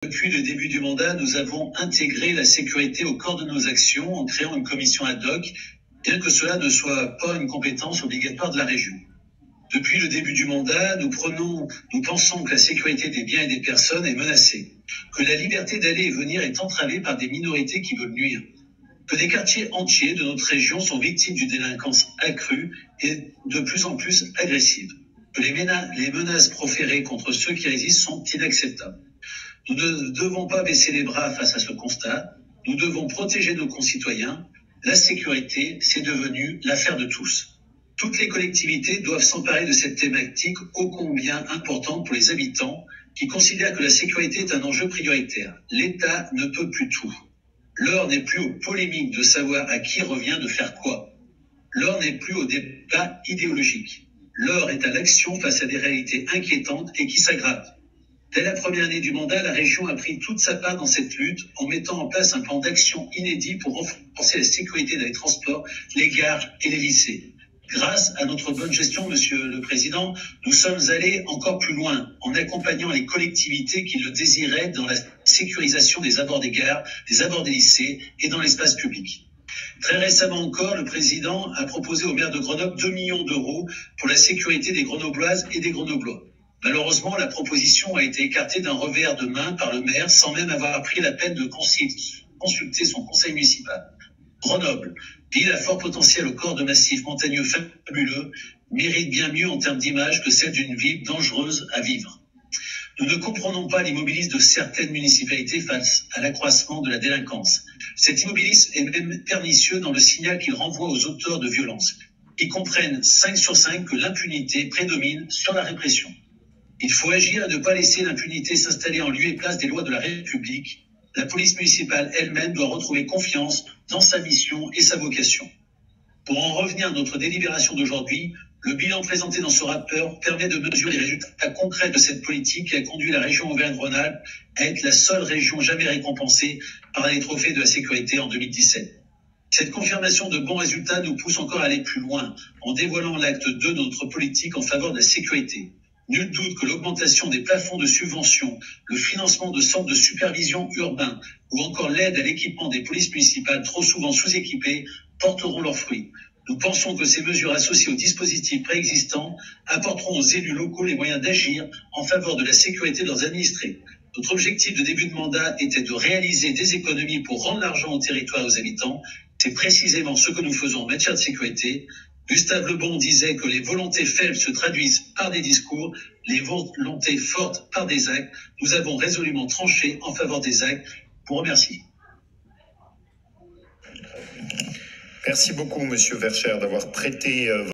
Depuis le début du mandat, nous avons intégré la sécurité au cœur de nos actions en créant une commission ad hoc, bien que cela ne soit pas une compétence obligatoire de la région. Depuis le début du mandat, nous pensons que la sécurité des biens et des personnes est menacée, que la liberté d'aller et venir est entravée par des minorités qui veulent nuire, que des quartiers entiers de notre région sont victimes d'une délinquance accrue et de plus en plus agressive, que les menaces proférées contre ceux qui résistent sont inacceptables. Nous ne devons pas baisser les bras face à ce constat. Nous devons protéger nos concitoyens. La sécurité, c'est devenu l'affaire de tous. Toutes les collectivités doivent s'emparer de cette thématique ô combien importante pour les habitants qui considèrent que la sécurité est un enjeu prioritaire. L'État ne peut plus tout. L'heure n'est plus aux polémiques de savoir à qui revient de faire quoi. L'heure n'est plus au débat idéologique. L'heure est à l'action face à des réalités inquiétantes et qui s'aggravent. Dès la première année du mandat, la région a pris toute sa part dans cette lutte en mettant en place un plan d'action inédit pour renforcer la sécurité dans les transports, les gares et les lycées. Grâce à notre bonne gestion, Monsieur le Président, nous sommes allés encore plus loin en accompagnant les collectivités qui le désiraient dans la sécurisation des abords des gares, des abords des lycées et dans l'espace public. Très récemment encore, le Président a proposé au maire de Grenoble 2 millions d'euros pour la sécurité des Grenobloises et des Grenoblois. Malheureusement, la proposition a été écartée d'un revers de main par le maire sans même avoir pris la peine de consulter son conseil municipal. Grenoble, ville à fort potentiel au corps de massifs montagneux fabuleux, mérite bien mieux en termes d'image que celle d'une ville dangereuse à vivre. Nous ne comprenons pas l'immobilisme de certaines municipalités face à l'accroissement de la délinquance. Cet immobilisme est même pernicieux dans le signal qu'il renvoie aux auteurs de violences, qui comprennent 5 sur 5 que l'impunité prédomine sur la répression. Il faut agir et ne pas laisser l'impunité s'installer en lieu et place des lois de la République. La police municipale elle-même doit retrouver confiance dans sa mission et sa vocation. Pour en revenir à notre délibération d'aujourd'hui, le bilan présenté dans ce rapport permet de mesurer les résultats concrets de cette politique qui a conduit la région Auvergne-Rhône-Alpes à être la seule région jamais récompensée par les trophées de la sécurité en 2017. Cette confirmation de bons résultats nous pousse encore à aller plus loin en dévoilant l'acte 2 de notre politique en faveur de la sécurité. Nul doute que l'augmentation des plafonds de subvention, le financement de centres de supervision urbains ou encore l'aide à l'équipement des polices municipales trop souvent sous-équipées porteront leurs fruits. Nous pensons que ces mesures associées aux dispositifs préexistants apporteront aux élus locaux les moyens d'agir en faveur de la sécurité de leurs administrés. Notre objectif de début de mandat était de réaliser des économies pour rendre l'argent au territoire et aux habitants. C'est précisément ce que nous faisons en matière de sécurité. Gustave Le Bon disait que les volontés faibles se traduisent par des discours, les volontés fortes par des actes. Nous avons résolument tranché en faveur des actes. Je vous remercie. Merci beaucoup, Monsieur Verchères, d'avoir prêté